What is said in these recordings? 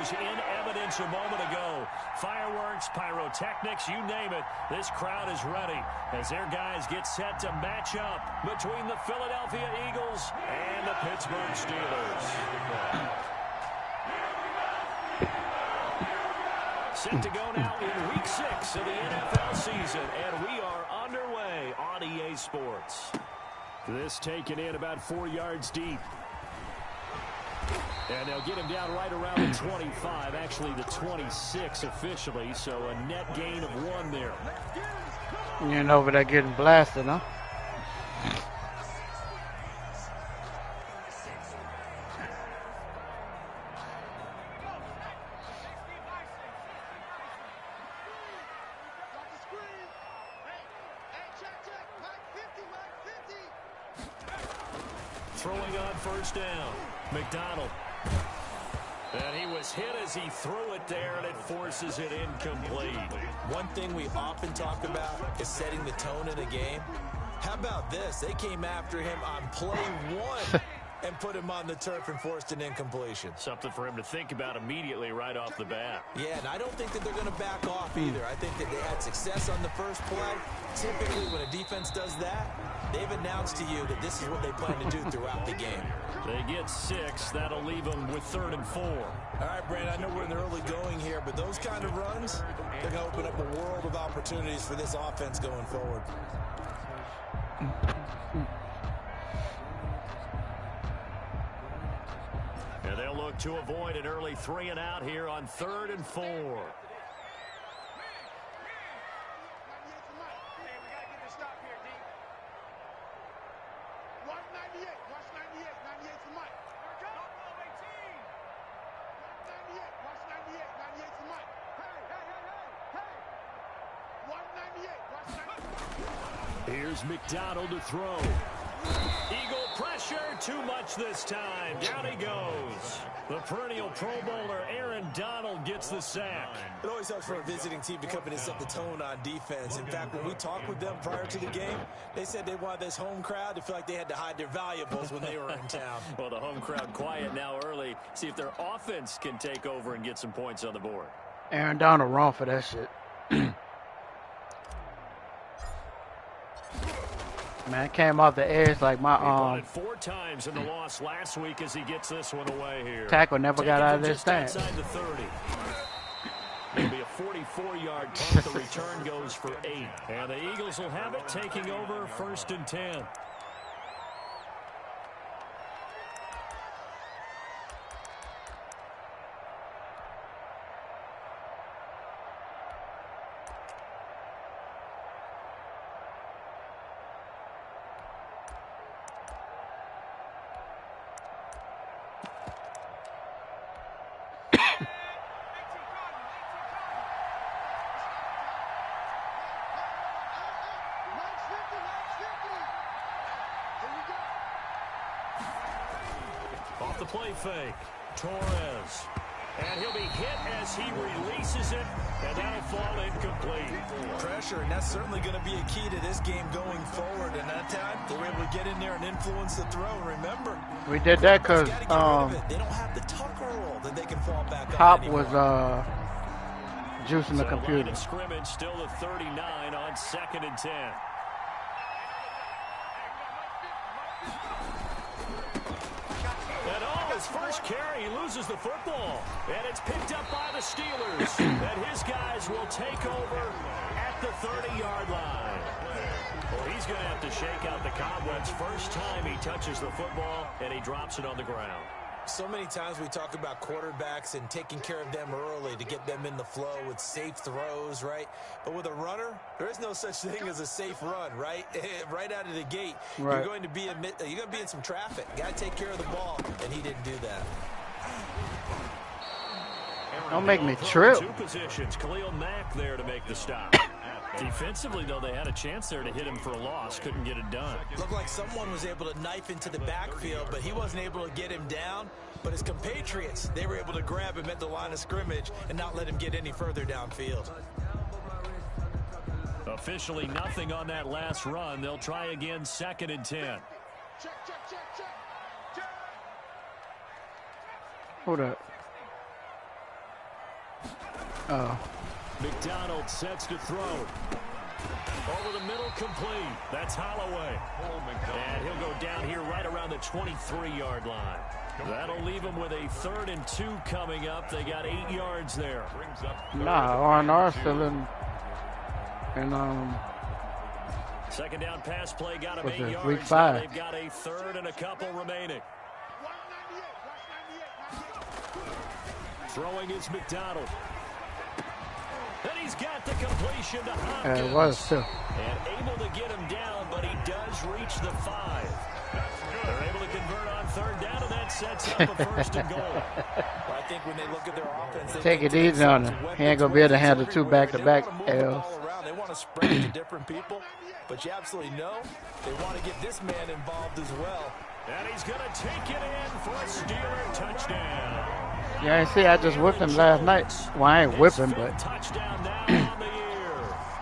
was in evidence a moment ago. Fireworks, pyrotechnics, you name it. This crowd is ready as their guys get set to match up between the Philadelphia Eagles and the Pittsburgh Steelers. Set to go now in Week 6 of the NFL season, and we are underway on EA Sports. This taken in about 4 yards deep. And they'll get him down right around the 25, actually the 26 officially, so a net gain of 1 there. You ain't over there getting blasted, huh? Throwing on first down, McDonald. And he was hit as he threw it there, and it forces it incomplete. One thing we often talk about is setting the tone in a game. How about this? They came after him on play 1 and put him on the turf and forced an incompletion. Something for him to think about immediately right off the bat. Yeah, and I don't think that they're going to back off either. I think that they had success on the first play. Typically, when a defense does that, they've announced to you that this is what they plan to do throughout the game. They get 6. That'll leave them with 3rd and 4. All right, Brandon, I know we're in the early going here, but those kind of runs, they're going to open up a world of opportunities for this offense going forward. And they'll look to avoid an early 3 and out here on 3rd and 4. Here's McDonald to throw. Eagle pressure, too much this time. Down he goes. The perennial Pro Bowler Aaron Donald gets the sack. It always helps for a visiting team to come in and set the tone on defense. In fact, when we talked with them prior to the game, they said they wanted this home crowd to feel like they had to hide their valuables when they were in town. Well, the home crowd quiet now early. See if their offense can take over and get some points on the board. Aaron Donald wrong for that shit. Man, it came off the edge like my 4 times in the loss last week as he gets this one away here. Tackle never got out of this stance. Outside the 30. It'll be a 44-yard punt. The return goes for 8. And the Eagles will have it, taking over 1st and 10. Off the play fake, Torres. And he'll be hit as he releases it, and that'll fall incomplete. Pressure, and that's certainly going to be a key to this game going forward. And that time, they were able to get in there and influence the throw. Remember, we did that because they don't have the tucker roll that they can fall back on Pop anymore. was juicing the computer. Line of scrimmage still at 39 on 2nd and 10. His first carry, he loses the football, and it's picked up by the Steelers, and his guys will take over at the 30-yard line. Well, he's going to have to shake out the cobwebs first time he touches the football, and he drops it on the ground. So many times we talk about quarterbacks and taking care of them early to get them in the flow with safe throws, right? But with a runner, there is no such thing as a safe run, right? Right out of the gate, right. You're going to be in some traffic. Got to take care of the ball, and he didn't do that. Don't make me trip. 2 positions. Khalil Mack there to make the stop. Defensively, though, they had a chance there to hit him for a loss. Couldn't get it done. Looked like someone was able to knife into the backfield, but he wasn't able to get him down. But his compatriots, they were able to grab him at the line of scrimmage and not let him get any further downfield. Officially nothing on that last run. They'll try again 2nd and 10. Hold up. Oh. McDonald sets to throw. Over the middle, complete. That's Holloway. And he'll go down here right around the 23-yard line. That'll leave him with a 3rd and 2 coming up. They got 8 yards there. Nah, RNR still in Second down pass play got him 8 yards. Week 5. They've got a 3rd and a couple remaining. Throwing is McDonald. And he's got the completion to Hopkins. Yeah, it was too. And able to get him down, but he does reach the 5. They're able to convert on 3rd down, and that sets up a 1st and goal. Well, I think when they look at their offense, Take it easy on him. He ain't going to be able to handle 2 back-to-back L's. They want to spread it to different people, but you absolutely know they want to get this man involved as well. And he's going to take it in for a Steeler touchdown. Yeah, see, I just whipped him last night. Well, I ain't whipping, but touchdown now on the year.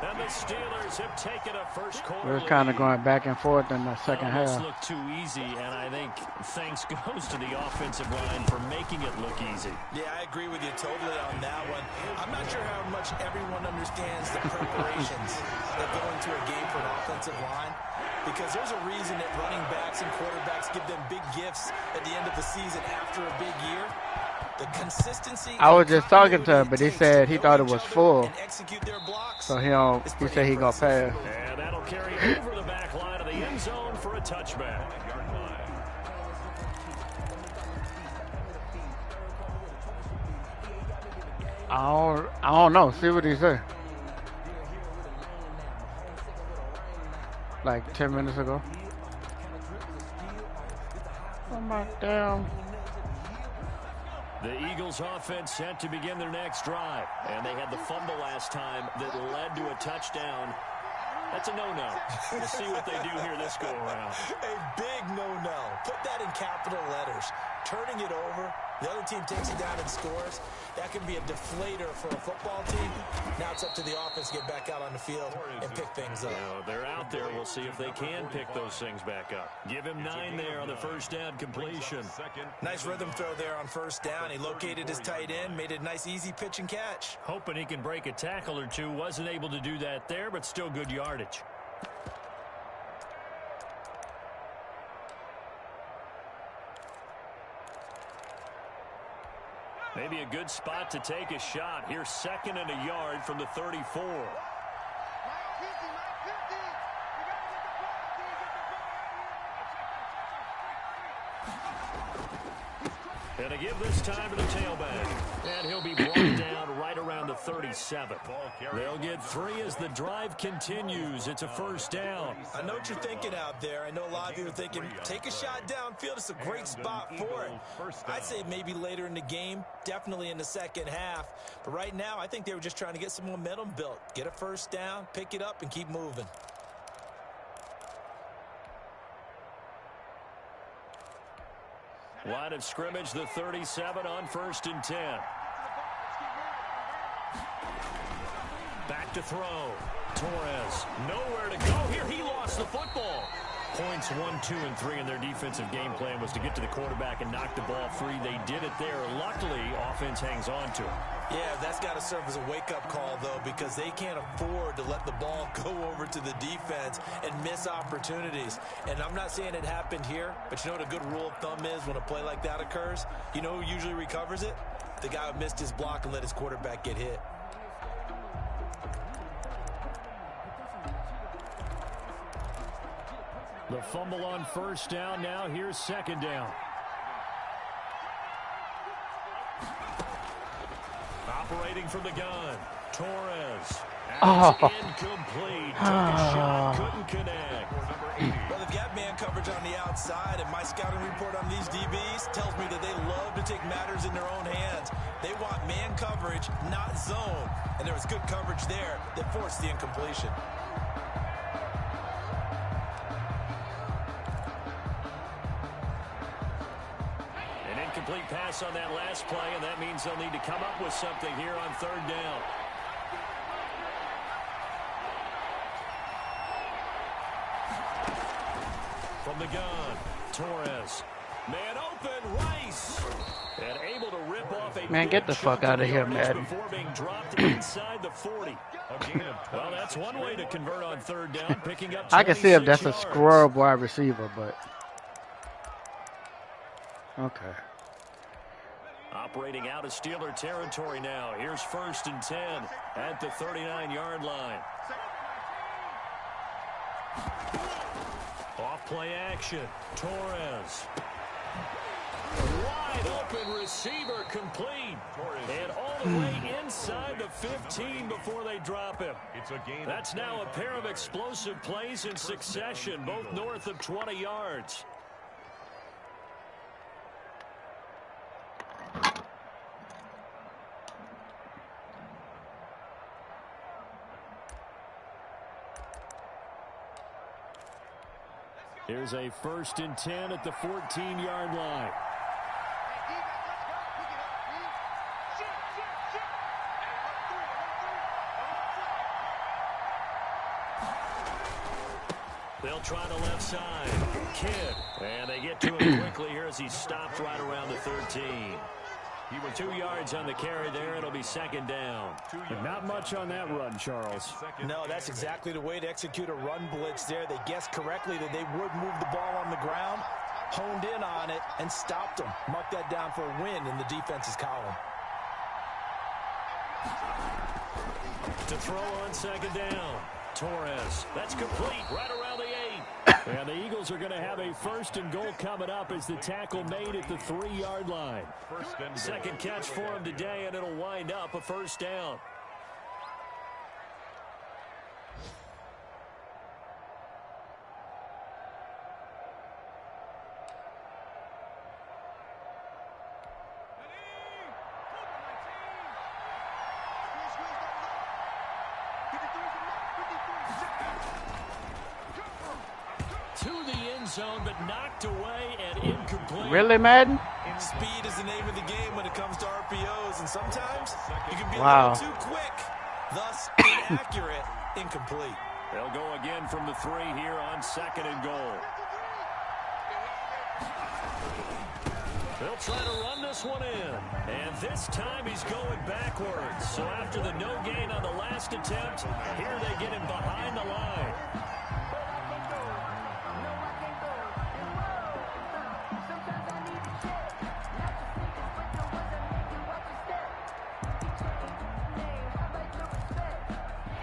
And the Steelers have taken a first quarter. we're kind of going back and forth in the second half. This looked too easy, and I think thanks goes to the offensive line for making it look easy. Yeah, I agree with you totally on that one. I'm not sure how much everyone understands the preparations that go into a game for an offensive line, because there's a reason that running backs and quarterbacks give them big gifts at the end of the season after a big year. The consistency. I was just talking to him, but he said he thought it was full. So he said he gonna pass. And that'll carry over the back line of the end zone for a touchback. I don't know. See what he said. Like 10 minutes ago. Oh my damn. The Eagles offense set to begin their next drive. And they had the fumble last time that led to a touchdown. That's a no-no. We'll see what they do here this go-around. A big no-no. Put that in capital letters. Turning it over, the other team takes it down and scores. That can be a deflator for a football team. Now it's up to the offense to get back out on the field and pick things up. They're out there. We'll see if they can pick those things back up. Give him 9 there on the first down completion. Nice rhythm throw there on first down. He located his tight end, made it a nice, easy pitch and catch. Hoping he can break a tackle or two. Wasn't able to do that there, but still good yardage. Maybe a good spot to take a shot. Here's 2nd and a yard from the 34. And a give this time to the tailback. And he'll be brought down right around the 37. They'll get 3 as the drive continues. It's a first down. I know what you're thinking out there. I know a lot of you are thinking, take a shot downfield. It's a great spot for it. I'd say maybe later in the game, definitely in the second half. But right now, I think they were just trying to get some momentum built. Get a first down, pick it up, and keep moving. Line of scrimmage, the 37 on 1st and 10. Back to throw. Torres, nowhere to go here. He lost the football. Points 1, 2, and 3 in their defensive game plan was to get to the quarterback and knock the ball free. They did it there. Luckily, offense hangs on to it. Yeah, that's got to serve as a wake-up call, though, because they can't afford to let the ball go over to the defense and miss opportunities. And I'm not saying it happened here, but you know what a good rule of thumb is when a play like that occurs? You know who usually recovers it? The guy who missed his block and let his quarterback get hit. The fumble on first down. Now here's 2nd down. Operating from the gun. Torres. Incomplete. Took a shot. Couldn't connect. Well, they've got man coverage on the outside, and my scouting report on these DBs tells me that they love to take matters in their own hands. They want man coverage, not zone. And there was good coverage there that forced the incompletion. Complete pass on that last play, and that means they'll need to come up with something here on 3rd down. From the gun, Torres. Man open, Rice. And able to rip off a Man, get the fuck out of here, Madden. Before being dropped inside the 40. Well, that's one way to convert on third down, picking up 26 I can see if that's yards. a scrub wide receiver, but okay. Operating out of Steeler territory now. Here's 1st and 10 at the 39-yard line. Off play action. Torres. Wide open receiver complete. And all the way inside the 15 before they drop him. That's now a pair of explosive plays in succession, both north of 20 yards. Here's a 1st and 10 at the 14-yard line. They'll try the left side. Kidd. And they get to him quickly here as he stopped right around the 13. He was 2 yards on the carry there. It'll be 2nd down. But not much on that run, Charles. No, that's exactly the way to execute a run blitz there. They guessed correctly that they would move the ball on the ground, honed in on it, and stopped them. Mark that down for a win in the defense's column. To throw on 2nd down. Torres. That's complete right around the 8. And the Eagles are going to have a 1st and goal coming up as the tackle made at the 3-yard line. Second catch for him today, and it'll wind up a 1st down. To the end zone, but knocked away and incomplete. Really, Madden? Speed is the name of the game when it comes to RPOs, and sometimes you can be a Wow. little too quick, thus inaccurate, incomplete. They'll go again from the 3 here on 2nd and goal. They'll try to run this one in. And this time he's going backwards. So after the no gain on the last attempt, here they get him behind the line.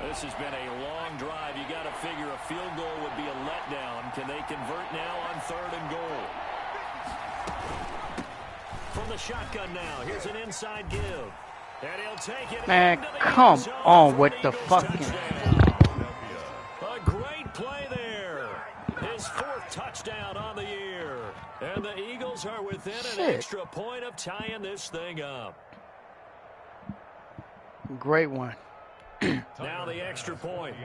This has been a long drive. You got to figure a field goal would be a letdown. Can they convert now on 3rd and goal? From the shotgun now, here's an inside give. And he'll take it. Man, come on with the fucking. A great play there. His 4th touchdown on the year. And the Eagles are within an extra point of tying this thing up. Great one. Now the extra point.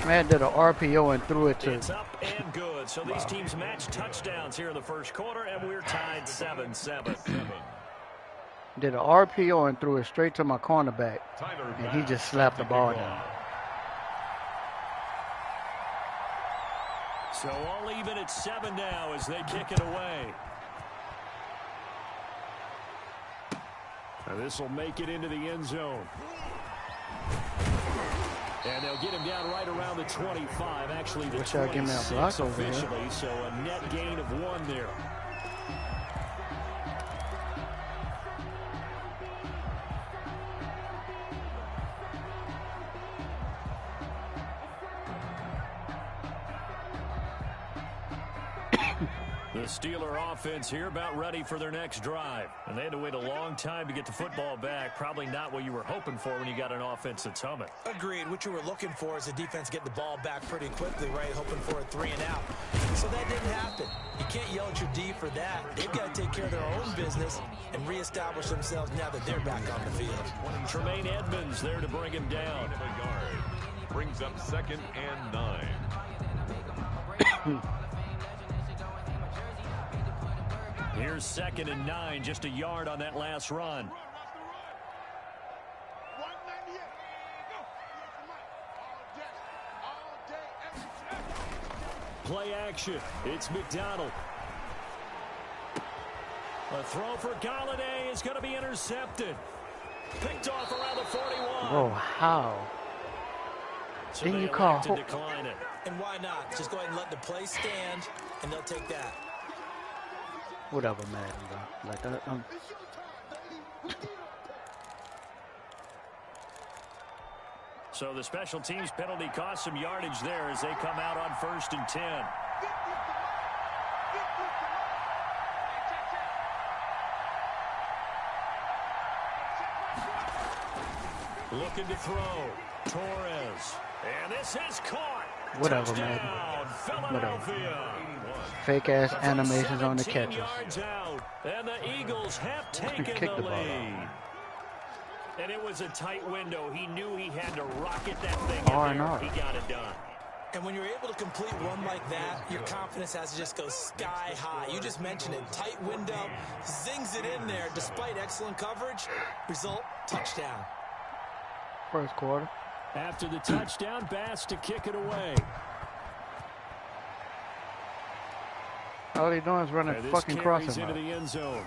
Man did an RPO and threw it to. It's up and good. So these teams match touchdowns here in the 1st quarter, and we're tied 7-7. Did an RPO and threw it straight to my cornerback, and he just slapped the ball down. So all even at 7 now as they kick it away. And this will make it into the end zone. And they'll get him down right around the 25. Actually, the 26 officially, so a net gain of 1 there. The Steeler offense here about ready for their next drive. And they had to wait a long time to get the football back. Probably not what you were hoping for when you got an offense that's humming. Agreed. What you were looking for is the defense get the ball back pretty quickly, right? Hoping for a 3 and out. So that didn't happen. You can't yell at your D for that. They've got to take care of their own business and reestablish themselves now that they're back on the field. Tremaine Edmonds there to bring him down. Brings up 2nd and 9. Here's 2nd and 9, just a yard on that last run. Play action. It's McDonald. A throw for Galladay is going to be intercepted. Picked off around the 41. Bro, how? So Then they you call elect to decline it. And why not? Just go ahead and let the play stand, and they'll take that. Whatever, man, bro. Like that. So the special teams penalty cost some yardage there as they come out on 1st and 10. Looking to throw. Torres. And this is caught. Whatever, Touchdown, man. Philadelphia. Fake ass From animations on the 17 catches. yards out, and the Eagles have taken kick the the ball lead. And it was a tight window. He knew he had to rocket that thing in RNR. there. He got it done. And when you're able to complete one like that, your confidence has to just go sky high. You just mentioned it. Tight window, zings it in there despite excellent coverage. Result, touchdown. First quarter. After the touchdown, Bass to kick it away. All he doing is running And this fucking carries crossing into route. the end zone.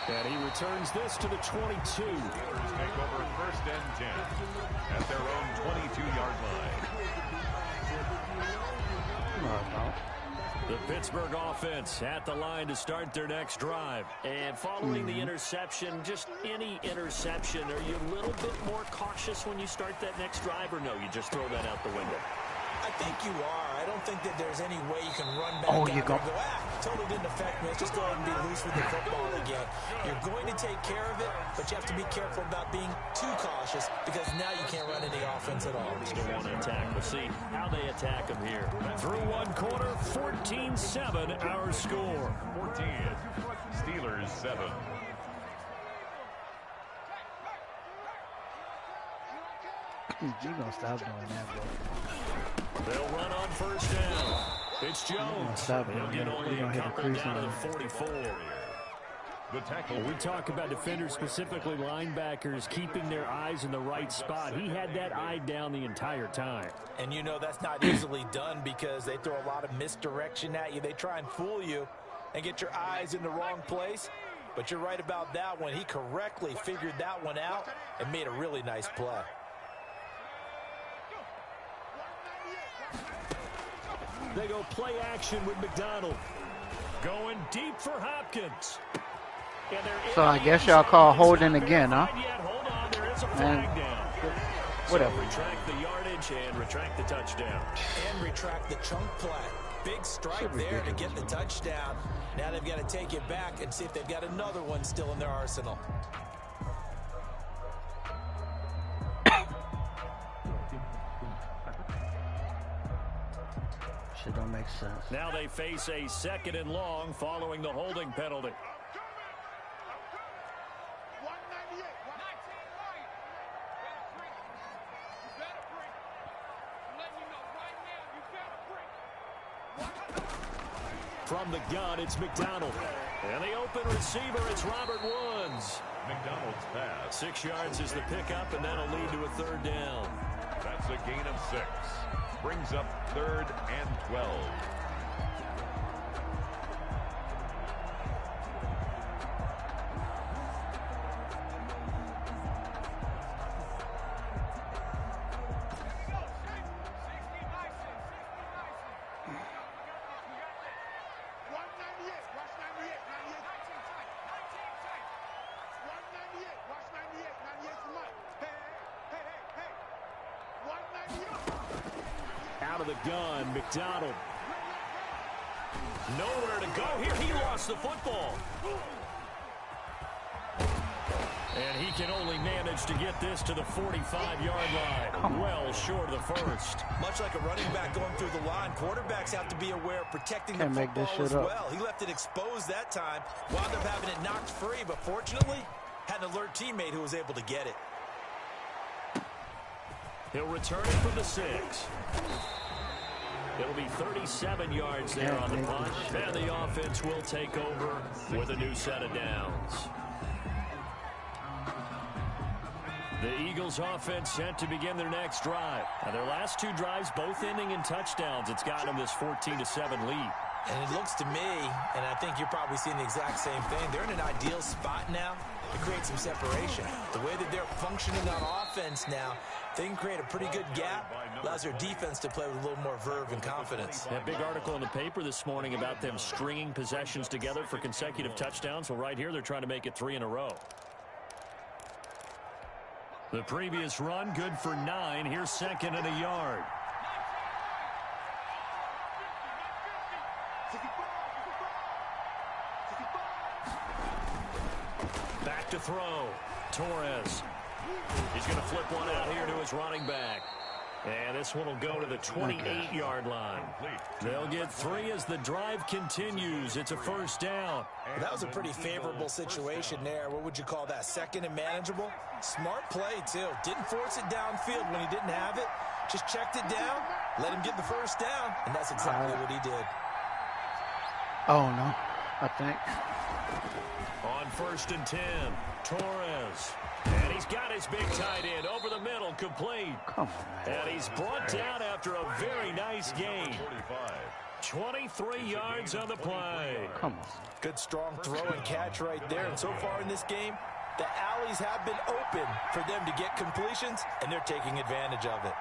And he returns this to the 22. Steelers take over 1st and 10 at their own 22-yard line. The Pittsburgh offense at the line to start their next drive. And following the interception, just any interception, are you a little bit more cautious when you start that next drive, or no, you just throw that out the window? I think you are. I don't think that there's any way you can run back Oh, out you there go. and go, totally didn't affect me. Let's just go ahead and be loose with the football again. You're going to take care of it, but you have to be careful about being too cautious because now you can't run any offense at all. Still want to attack. We'll see how they attack him here. Through one quarter, 14-7 our score. 14, Steelers 7. You gonna stop doing that, bro. They'll run on 1st down. It's Jones. Stop it. He'll get You're only gonna a hit a couple crease down in to there. the 44. The tackle. We talk about defenders, specifically linebackers, keeping their eyes in the right spot. He had that eye down the entire time. And you know that's not easily done because they throw a lot of misdirection at you. They try and fool you and get your eyes in the wrong place. But you're right about that one. He correctly figured that one out and made a really nice play. They go play action with McDonald. Going deep for Hopkins. So I guess y'all call holding again, huh? Hold on, there is a Man, flag down. whatever. So retract the yardage and retract the touchdown. And retract the chunk play. Big strike there to get the touchdown. Now they've got to take it back and see if they've got another one still in their arsenal. Shit don't make sense. Now they face a 2nd and long following the holding penalty. From the gun, it's McDonald. And the open receiver, it's Robert Woods. McDonald's pass. 6 yards is the pickup, and that'll lead to a 3rd down. That's a gain of 6. Brings up 3rd and 12. Out of the gun, McDonald. Nowhere to go here. He lost the football. And he can only manage to get this to the 45-yard line. Well short of the first. Much like a running back going through the line, quarterbacks have to be aware of protecting the Can't make this football shit as up. well. He left it exposed that time, wound up having it knocked free, but fortunately, had an alert teammate who was able to get it. He'll return it from the 6. It'll be 37 yards there on the punt. And the offense will take over with a new set of downs. The Eagles offense set to begin their next drive. Now, their last 2 drives, both ending in touchdowns. It's gotten them this 14-7 lead. And it looks to me, and I think you're probably seeing the exact same thing, they're in an ideal spot now to create some separation. The way that they're functioning on offense now, they can create a pretty good gap, allows their defense to play with a little more verve and confidence. That big article in the paper this morning about them stringing possessions together for consecutive touchdowns. Well, right here, they're trying to make it 3 in a row. The previous run, good for 9. Here's 2nd and a yard. Back to throw. Torres. He's going to flip one out here to his running back. And this one will go to the 28-yard line. They'll get 3 as the drive continues. It's a first down. Well, that was a pretty favorable situation there. What would you call that? 2nd and manageable? Smart play, too. Didn't force it downfield when he didn't have it. Just checked it down, let him get the first down, and that's exactly what he did. Oh, no, I think. On 1st and 10, Torres. And he's got his big tight end over the middle, complete. Come on, man. And he's brought down after a very nice gain. 23 yards on the play. Come on. Good strong throw and catch right there. And so far in this game, the alleys have been open for them to get completions, and they're taking advantage of it.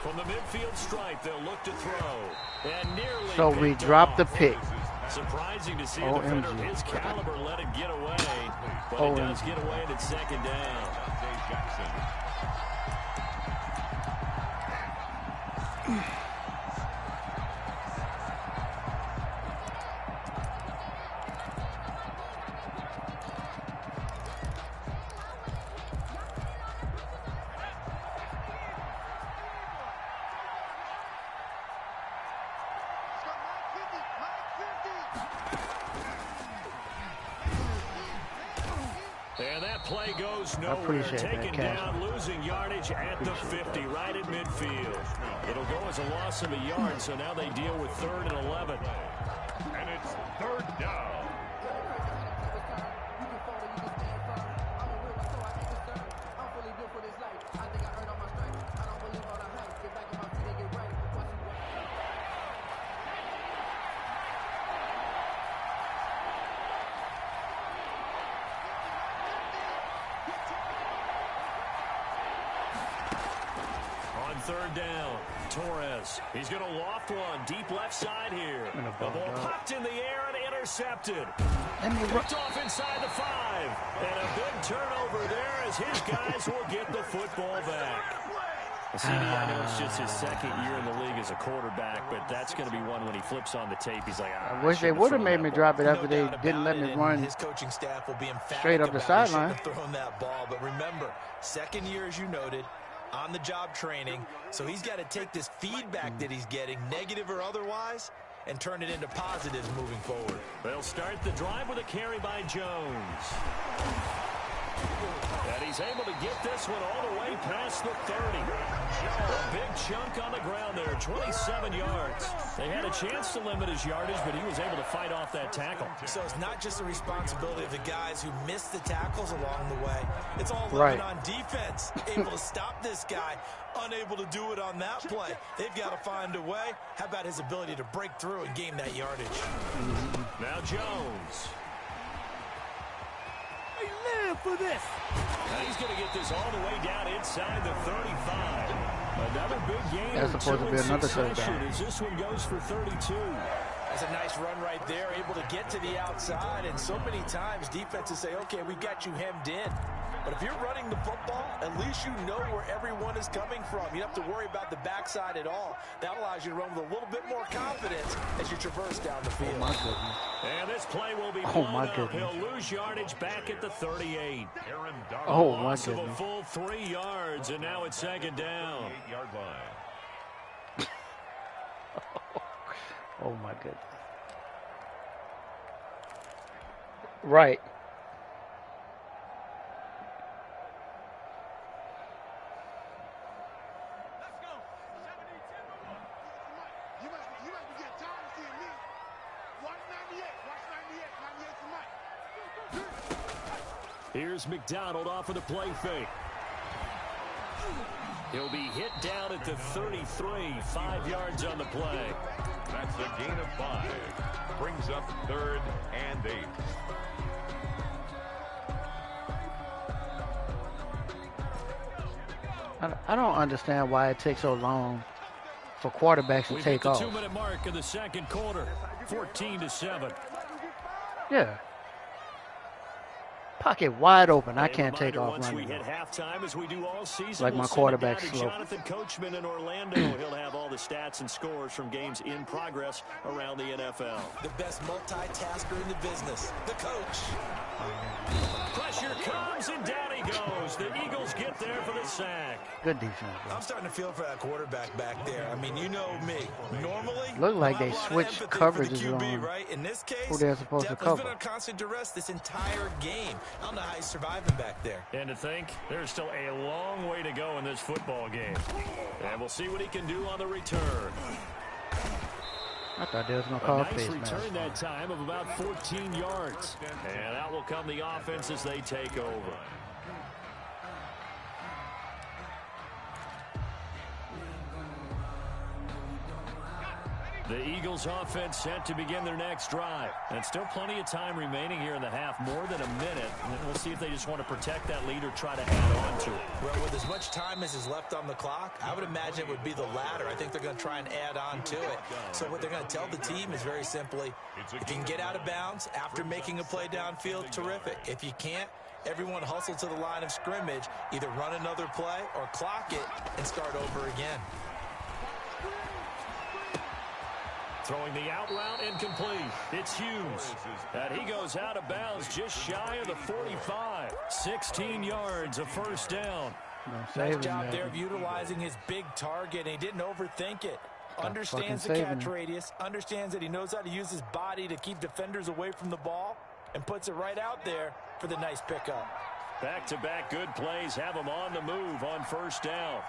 From the midfield stripe, they'll look to throw. And nearly So we dropped the pick. Surprising to see a defender of his caliber let it get away. But it does get away and it's 2nd down. And that play goes nowhere. Taken down, losing yardage at the 50, right at midfield. It'll go as a loss of a yard, so now they deal with 3rd and 11. And it's 3rd down. On 3rd down, Torres. He's going to loft one deep left side here. The ball popped in the air and intercepted. Picked off inside the 5. And a big turnover there as his guys will get the football back. CD, I know it's just his 2nd year in the league as a quarterback, but that's going to be one when he flips on the tape. He's like, I wish they would have made me drop it after they didn't let me run his coaching staff will be straight up the sideline. Throwing that ball, but remember, 2nd year, as you noted, on the job training, so he's got to take this feedback that he's getting, negative or otherwise, and turn it into positives moving forward. They'll start the drive with a carry by Jones. And he's able to get this one all the way past the 30. A big chunk on the ground there, 27 yards. They had a chance to limit his yardage, but he was able to fight off that tackle. So it's not just the responsibility of the guys who missed the tackles along the way. It's all living on defense, able to stop this guy, unable to do it on that play. They've got to find a way. How about his ability to break through and gain that yardage? Now Jones. For this. Now he's going to get this all the way down inside the 35. Another big game. That's supposed to be another touchdown. As this one goes for 32. That's a nice run right there, able to get to the outside. And so many times defenses say, okay, we've got you hemmed in. But if you're running the football, at least you know where everyone is coming from. You don't have to worry about the backside at all. That allows you to run with a little bit more confidence as you traverse down the field. Oh, my goodness. And this play will be blown up. He'll lose yardage back at the 38. Oh, my Loss of a goodness. full 3 yards, and now it's 2nd down. 8-yard line. Oh, my goodness. Right. Here's McDonald off of the play fake. He'll be hit down at the 33, 5 yards on the play. That's a gain of 5. Brings up 3rd and 8. I don't understand why it takes so long for quarterbacks to take off. We've hit the 2-minute mark in the second quarter, 14-7. Yeah. Pocket wide open. I can't take off once running. We hit halftime, as we do all season, like my quarterback slow. Jonathan Coachman in Orlando. He'll have all the stats and scores from games in progress around the NFL. The best multitasker in the business, the coach. Pressure comes, and down he goes. The Eagles get there for the sack. Good defense, bro. I'm starting to feel for that quarterback back there. I mean, you know me. Normally, look like they switched coverages QB, right? In this case, who they're supposed to cover. He's been on constant duress this entire game. I don't know how he's surviving back there. And to think, there's still a long way to go in this football game. And we'll see what he can do on the return. I thought they was going to call a nice return that time of about 14 yards. And out will come the offense as they take over. The Eagles offense set to begin their next drive. And still plenty of time remaining here in the half, more than a minute. And we'll see if they just want to protect that lead or try to add on to it. Well, with as much time as is left on the clock, I would imagine it would be the latter. I think they're going to try and add on to it. So what they're going to tell the team is very simply, if you can get out of bounds after making a play downfield, terrific. If you can't, everyone hustle to the line of scrimmage, either run another play or clock it and start over again. Throwing the out route incomplete. It's Hughes. And he goes out of bounds just shy of the 45. 16 yards, a first down. Nice job there of utilizing his big target. And he didn't overthink it. Understands the catch radius. Understands that he knows how to use his body to keep defenders away from the ball. And puts it right out there for the nice pickup. Back-to-back good plays have him on the move on first down.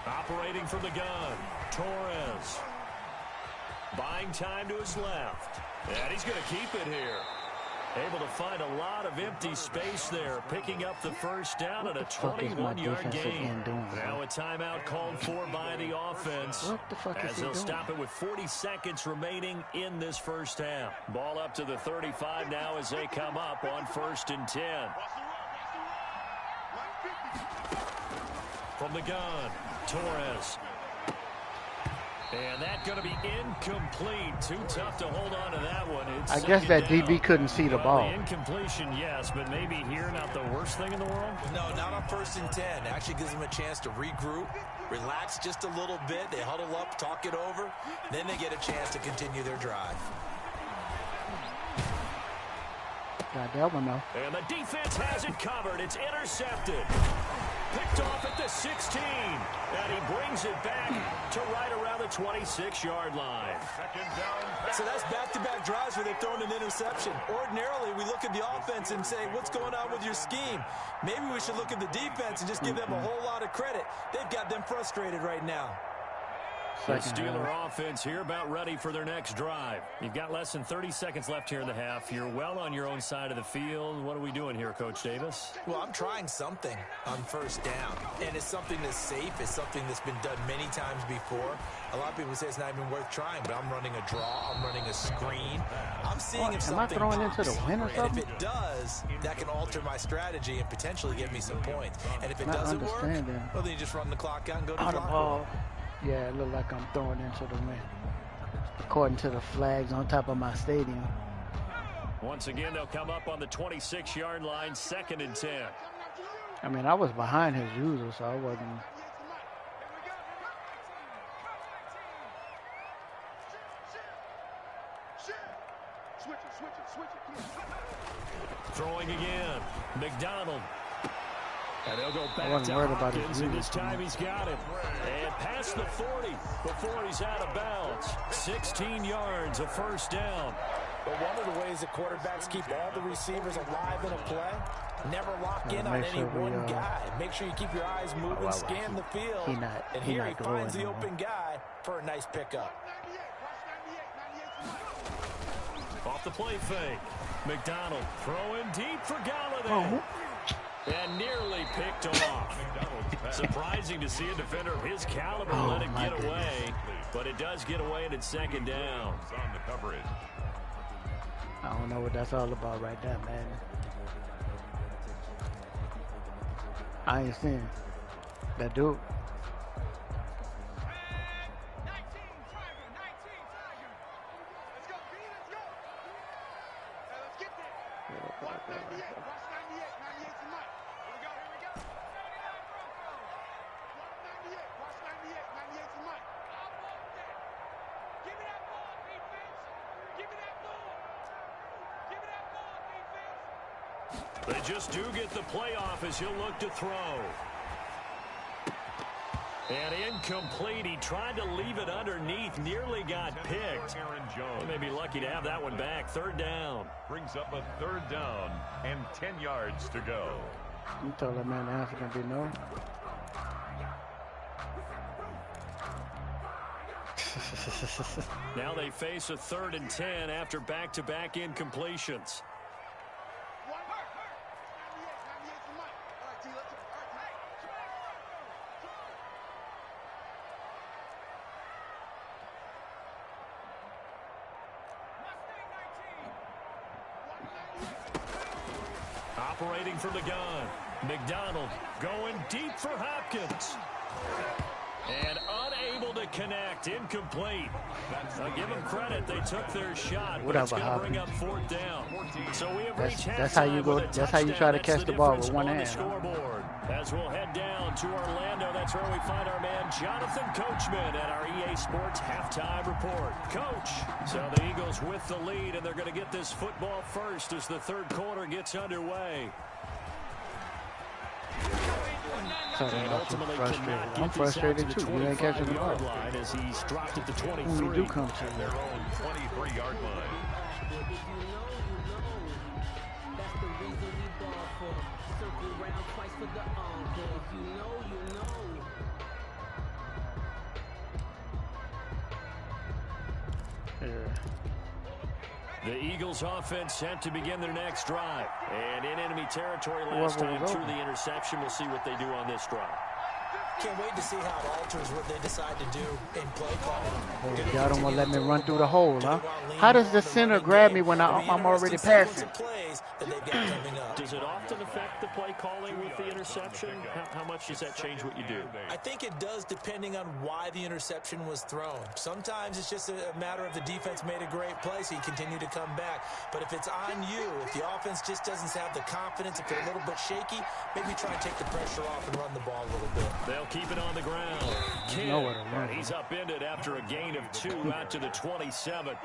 Operating from the gun, Torres. Buying time to his left. And he's going to keep it here. Able to find a lot of empty space there, picking up the first down at a 21-yard gain. Now a timeout called for by the offense as they'll stop it with 40 seconds remaining in this first half. Ball up to the 35 now as they come up on 1st and 10. From the gun, Torres. And that's going to be incomplete. Too tough to hold on to that one. I guess that DB couldn't see the ball. The incompletion, yes, but maybe here not the worst thing in the world? No, not on 1st and 10. Actually gives them a chance to regroup, relax just a little bit. They huddle up, talk it over. Then they get a chance to continue their drive. Got that one, though. And the defense has it covered. It's intercepted. Picked off at the 16. And he brings it back to right around the 26-yard line. So that's back-to-back drives where they've thrown an interception. Ordinarily, we look at the offense and say, what's going on with your scheme? Maybe we should look at the defense and just give them a whole lot of credit. They've got them frustrated right now. The Steeler offense here about ready for their next drive. You've got less than 30 seconds left here in the half. You're well on your own side of the field. What are we doing here, Coach Davis? Well, I'm trying something on first down. And it's something that's safe. It's something that's been done many times before. A lot of people say it's not even worth trying, but I'm running a draw. I'm running a screen. I'm seeing if something am I throwing into the wind or something? And if it does, that can alter my strategy and potentially get me some points. And if it doesn't work, well, then you just run the clock out and go to the ball. Yeah, it looked like I'm throwing into the wind. According to the flags on top of my stadium. Once again, they'll come up on the 26-yard line, 2nd and 10. I mean, I was behind his usual, so I wasn't. Throwing again, McDonald. And they'll go back to Hopkins, and this time he's got it. And past the 40 before he's out of bounds. 16 yards, a first down. But one of the ways that quarterbacks keep all the receivers alive in a play, never lock in on any one guy. Make sure you keep your eyes moving, scan the field. And here he finds the open guy for a nice pickup. Off the play fake. McDonald throwing deep for Galladay. And nearly picked off. Surprising to see a defender of his caliber let it get away. But it does get away and it's second down. On the coverage. I don't know what that's all about right there, man. I ain't seen that dude. They just do get the playoff as he'll look to throw. And incomplete. He tried to leave it underneath. Nearly got picked. He may be lucky to have that one back. Third down. Brings up a third down and 10 yards to go. You told that man the answer can be no. Now they face a 3rd and 10 after back-to-back incompletions. Operating from the gun. McDonald going deep for Hopkins. And unable to connect. Incomplete. I'll give them credit. They took their shot. But it's going to bring up 4th down. So we have reached that's how you go. That's how you try to catch the ball with one hand. Scoreboard. As we'll head down to Orlando, that's where we find our man Jonathan Coachman at our EA Sports Halftime Report. Coach, so the Eagles with the lead, and they're going to get this football first as the third quarter gets underway. I'm frustrated too. You ain't catching the ball. As he's dropped at the 23. When we do come to their own 23-yard line. The Eagles offense set to begin their next drive. And in enemy territory last time through the interception. We'll see what they do on this drive. Can't wait to see how it alters what they decide to do in play calling. Y'all don't want to let me run through the hole, huh? How does the center grab me when I'm already passing? Does it often affect the play calling with the interception? How much does that change what you do? I think it does depending on why the interception was thrown. Sometimes it's just a matter of the defense made a great play, so you continue to come back. But if it's on you, if the offense just doesn't have the confidence, if they're a little bit shaky, maybe try and take the pressure off and run the ball a little bit. They'll keep it on the ground. He's upended after a gain of 2 out to the 27.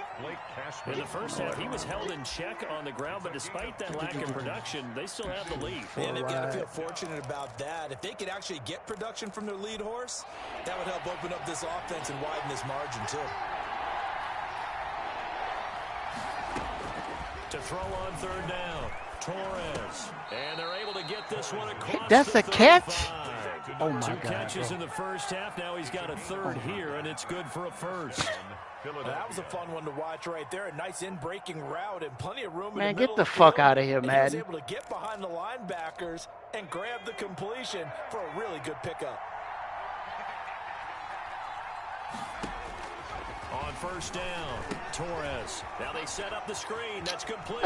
In the first half, he was held in check on the ground, but despite that lack of production, they still have the lead. And they've got to feel fortunate about that. If they could actually get production from their lead horse, that would help open up this offense and widen this margin too. To throw on third down, Torres. And they're able to get this one across. That's a catch? Oh, my God. 2 catches in the first half. Now he's got a third here, and it's good for a first. That was a fun one to watch right there. A nice in-breaking route and plenty of room. Man, get the fuck out of here, man. He was able to get behind the linebackers and grab the completion for a really good pickup. On first down, Torres. Now they set up the screen. That's complete.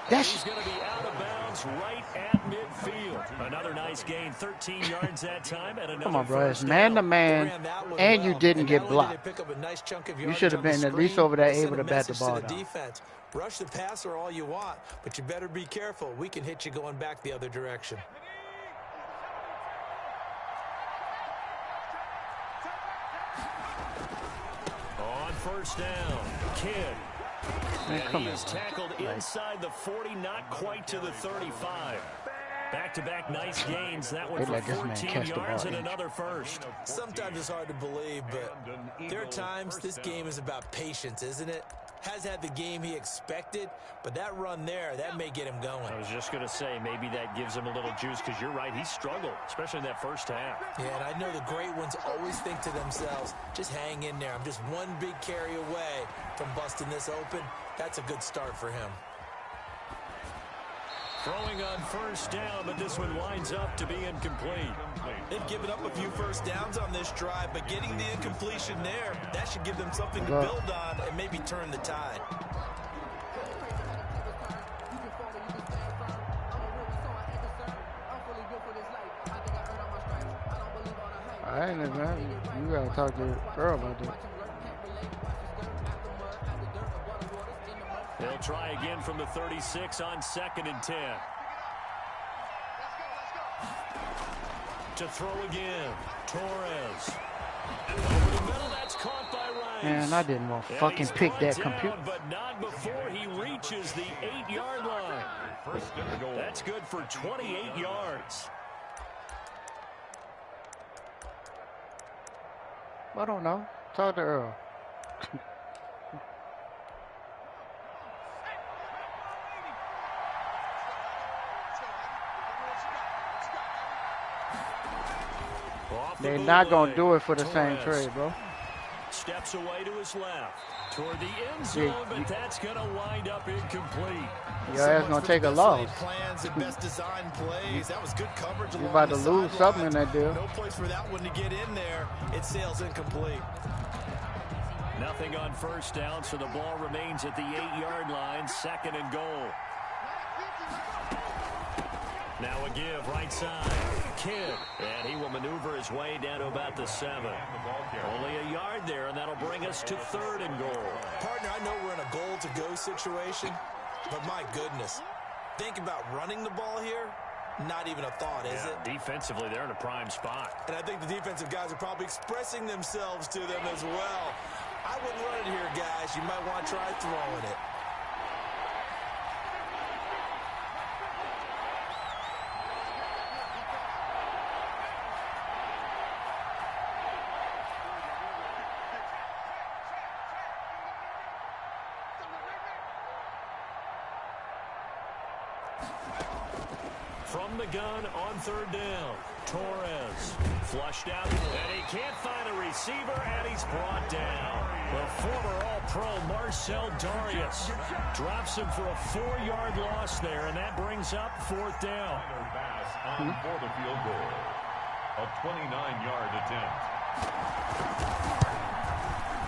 He's going to be out of bounds right at midfield. Another nice gain, 13 yards that time. And come on, bro. It's man-to-man, and you didn't get blocked. You should have been at least over there able to bat the ball down. Rush the passer all you want, but you better be careful. We can hit you going back the other direction. First down, Kidd. And he is tackled inside the 40, not quite to the 35. Back-to-back nice gains. That one for 14 yards and another first. Sometimes it's hard to believe, but there are times this game is about patience, isn't it? Has had the game he expected, but that run there, that may get him going. I was just going to say, maybe that gives him a little juice, because you're right, he struggled, especially in that first half. Yeah, and I know the great ones always think to themselves, just hang in there. I'm just one big carry away from busting this open. That's a good start for him. Throwing on first down, but this one winds up to be incomplete. They've given up a few first downs on this drive, but getting the incompletion there, that should give them something to build on and maybe turn the tide. I ain't even, you gotta talk to Earl about that. They'll try again from the 36 on 2nd and 10. To throw again, Torres. Over the middle, that's caught by Rice. Man, I didn't want to fucking pick that computer. But not before he reaches the 8-yard line. That's good for 28 yards. I don't know. Talk to Earl. They're not going to do it for the same trade, bro. Steps away to his left. Toward the end zone, but that's going to wind up incomplete. Your ass going to take a loss. Plans and best design plays. That was good coverage. You're about to lose something in that deal. No place for that one to get in there. It sails incomplete. Nothing on first down, so the ball remains at the 8-yard line. 2nd and goal. Now a give, right side. Kidd, and he will maneuver his way down to about the 7. Only a yard there, and that'll bring us to 3rd and goal. Partner, I know we're in a goal-to-go situation, but my goodness, think about running the ball here. Not even a thought, is it? Defensively, they're in a prime spot. And I think the defensive guys are probably expressing themselves to them as well. I wouldn't run it here, guys. You might want to try throwing it. From the gun on 3rd down, Torres flushed out, and he can't find a receiver, and he's brought down. The former All-Pro Marcel Darius drops him for a 4-yard loss there, and that brings up 4th down. Pass on for the field goal. A 29-yard attempt.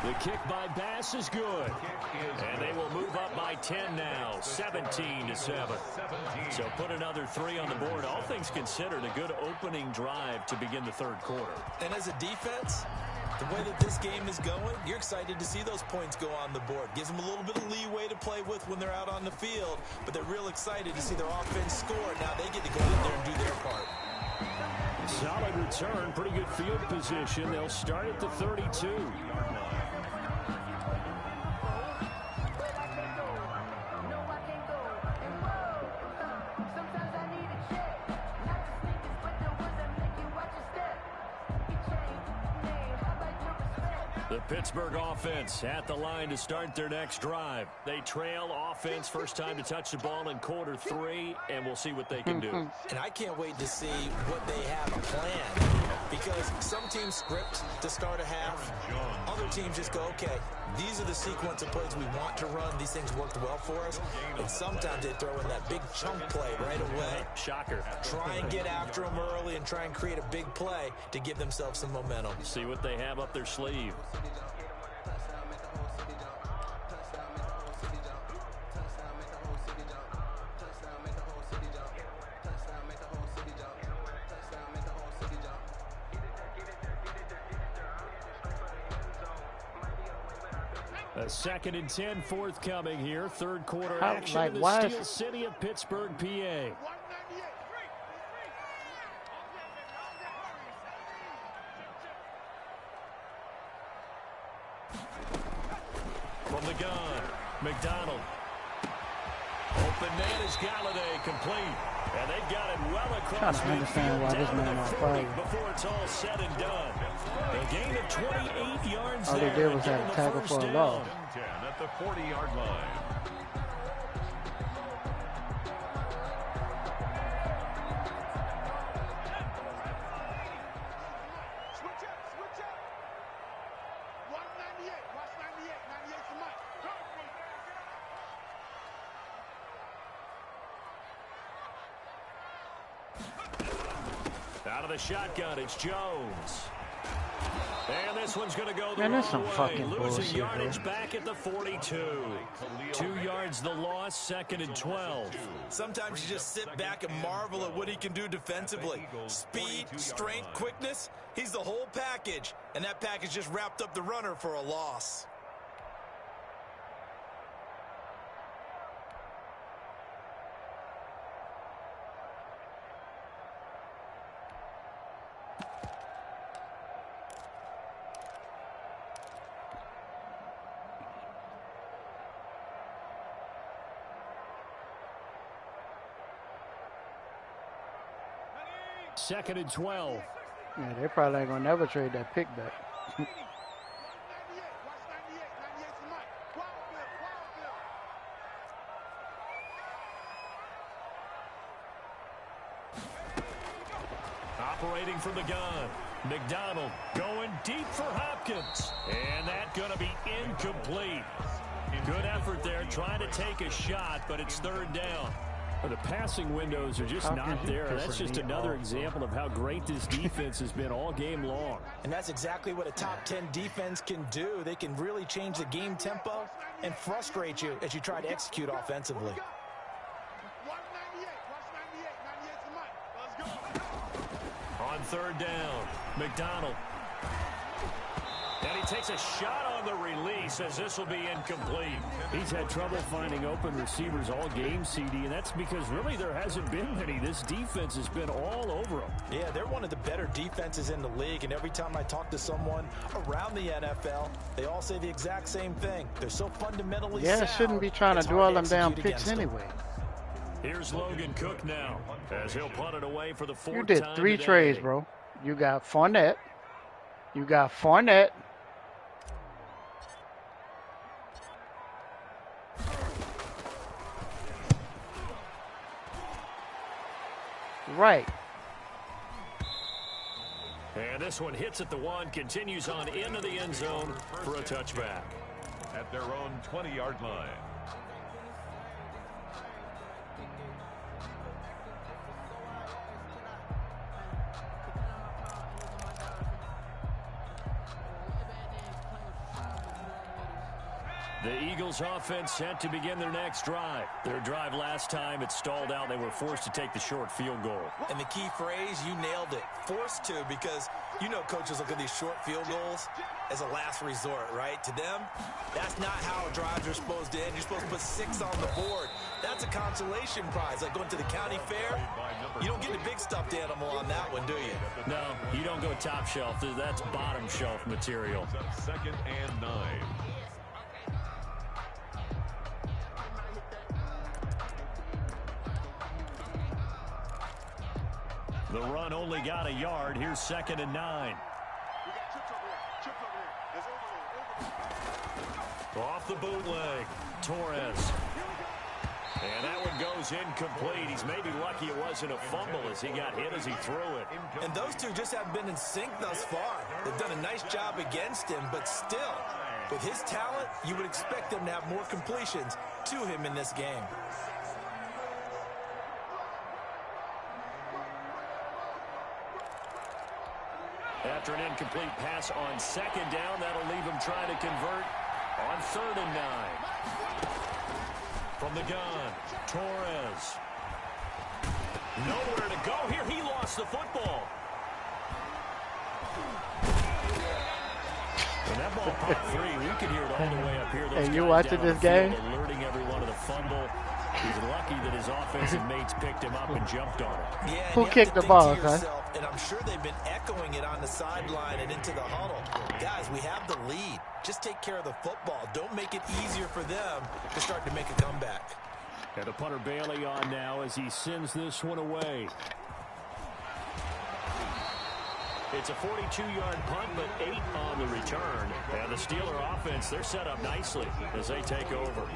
The kick by Bass is good. And they will move up by 10 now, 17-7. So put another 3 on the board. All things considered, a good opening drive to begin the 3rd quarter. And as a defense, the way that this game is going, you're excited to see those points go on the board. Gives them a little bit of leeway to play with when they're out on the field, but they're real excited to see their offense score. Now they get to go out there and do their part. Solid return, pretty good field position. They'll start at the 32. The Pittsburgh offense at the line to start their next drive. They trail offense, first time to touch the ball in quarter 3, and we'll see what they can do. And I can't wait to see what they have planned, because some teams script to start a half. Other teams just go, okay, these are the sequence of plays we want to run. These things worked well for us. And sometimes they throw in that big chunk play right away. Shocker. Try and get after them early and try and create a big play to give themselves some momentum. See what they have up their sleeve. A 2nd and 10 forthcoming here. 3rd quarter action in the Steel City of Pittsburgh, PA. From the gun, McDonald. Open man is Galladay, complete. And they've got it well across midfield down before it's all said and done. A gain of 28 yards. All they did was have a tackle for a loss. At the 40-yard line. Out of the shotgun, it's Jones. And this one's going to go the Man, that's some wrong way. fucking Losing bullshit, yardage man. back at the 42. 2 yards the loss, 2nd and 12. Sometimes you just sit back and marvel at what he can do defensively. Speed, strength, quickness, he's the whole package. And that package just wrapped up the runner for a loss. Second and 12. Yeah, they probably ain't gonna never trade that pick back. Operating from the gun. McDonald going deep for Hopkins. And that's going to be incomplete. Good effort there trying to take a shot, but it's 3rd down. The passing windows are just not there. That's just another example of how great this defense has been all game long. And that's exactly what a top 10 defense can do. They can really change the game tempo and frustrate you as you try to execute offensively. On 3rd down, McDonald. And he takes a shot on the release as this will be incomplete. He's had trouble finding open receivers all game, CD, and that's because really there hasn't been many. This defense has been all over them. Yeah, they're one of the better defenses in the league, and every time I talk to someone around the NFL, they all say the exact same thing. They're so fundamentally sound. Yeah, shouldn't be trying to do all them damn picks anyway. Here's Logan Cook now as he'll punt it away for the 4th time. You did 3 trades, bro. You got Fournette. You got Fournette. Right. And this one hits at the 1, continues on into the end zone for a touchback. At their own 20-yard line. The Eagles offense set to begin their next drive. Their drive last time, it stalled out. They were forced to take the short field goal. And the key phrase, you nailed it. Forced to, because you know coaches look at these short field goals as a last resort, right? To them, that's not how drives are supposed to end. You're supposed to put 6 on the board. That's a consolation prize, like going to the county fair. You don't get the big stuffed animal on that one, do you? No, you don't go top shelf. That's bottom shelf material. 2nd and 9. The run only got a yard. Here's 2nd and 9. Off the bootleg, Torres. And that one goes incomplete. He's maybe lucky it wasn't a fumble as he got hit as he threw it. And those two just haven't been in sync thus far. They've done a nice job against him, but still, with his talent, you would expect them to have more completions to him in this game. After an incomplete pass on 2nd down, that'll leave him trying to convert on 3rd and 9. From the gun, Torres. Nowhere to go here. He lost the football. And that ball popped free. We can hear it all the way up here. Hey, you watching this game? Alerting everyone of the fumble. He's lucky that his offensive mates picked him up and jumped on it. Yeah, who kicked the ball, huh? And I'm sure they've been echoing it on the sideline and into the huddle. Guys, we have the lead. Just take care of the football. Don't make it easier for them to start to make a comeback. And the punter Bailey on now as he sends this one away. It's a 42-yard punt, but 8 on the return. And the Steeler offense, they're set up nicely as they take over.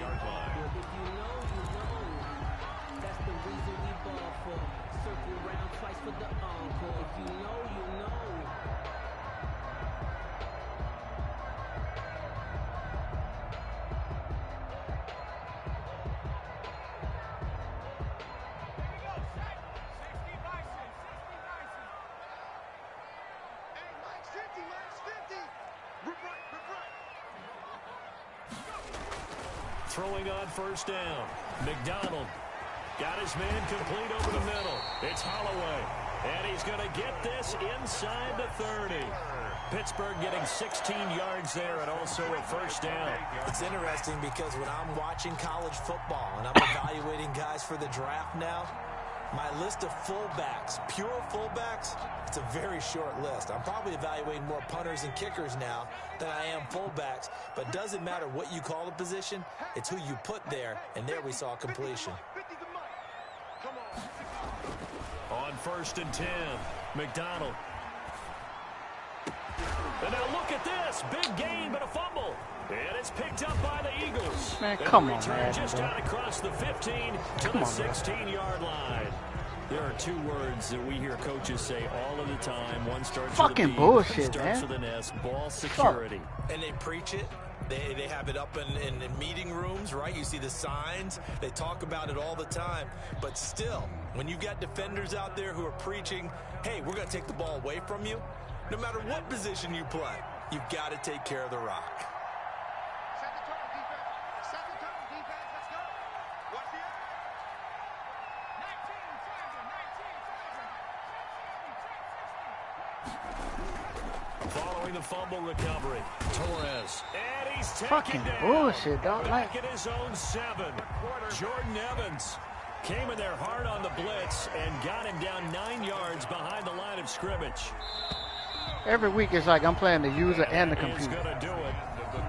throwing on first down. McDonald got his man complete over the middle. It's Holloway, and he's going to get this inside the 30. Pittsburgh getting 16 yards there and also a first down. It's interesting because when I'm watching college football and I'm evaluating guys for the draft now, my list of fullbacks, pure fullbacks, it's a very short list. I'm probably evaluating more punters and kickers now than I am fullbacks, but it doesn't matter what you call the position, it's who you put there, and there we saw completion. On 1st and 10, McDonald. And now look at this. Big gain, but a fumble. And it's picked up by the Eagles. Man, come on, man. Just out across the 15 to the 16-yard line. There are two words that we hear coaches say all of the time. One starts fucking with a B, bullshit, starts man. with an S. Ball security. And they preach it. They have it up in meeting rooms, right? You see the signs. They talk about it all the time. But still, when you've got defenders out there who are preaching, hey, we're going to take the ball away from you, no matter what position you play, you've got to take care of the rock. Following the fumble recovery, Torres. And he's fucking down. bullshit, dog. Back at his own 7. Jordan Evans came in there hard on the blitz and got him down 9 yards behind the line of scrimmage. Every week it's like I'm playing the user and the He's computer. going to do it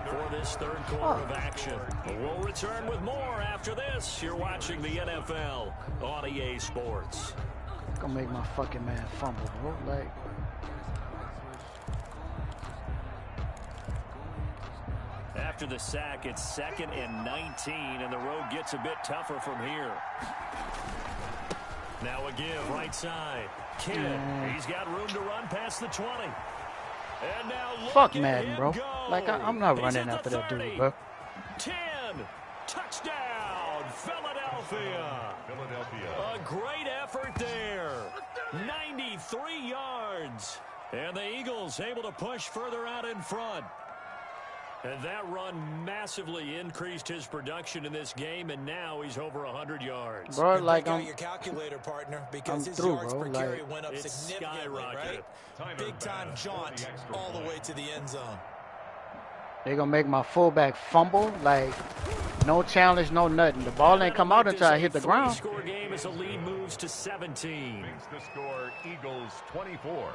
for this third quarter of action. We'll return with more after this. You're watching the NFL on EA Sports. Gonna make my fucking man fumble, bro. Like, after the sack, it's 2nd and 19, and the road gets a bit tougher from here. Now a give right side. Kidd, he's got room to run past the 20. And now fuck Madden, bro. Like, I'm not running after that dude, bro. 10, touchdown, Philadelphia. A great effort there. 93 yards. And the Eagles able to push further out in front. And that run massively increased his production in this game, and now he's over 100 yards. Bro, like, I'm your calculator, partner, because his through, yards bro. per Like, carry went up significantly, right? Big-time jaunt all the way to the end zone. They gonna make my fullback fumble. Like, no challenge, no nothing. The ball ain't come out until I hit the ground. Score game as the lead moves to 17. Makes the score Eagles 24,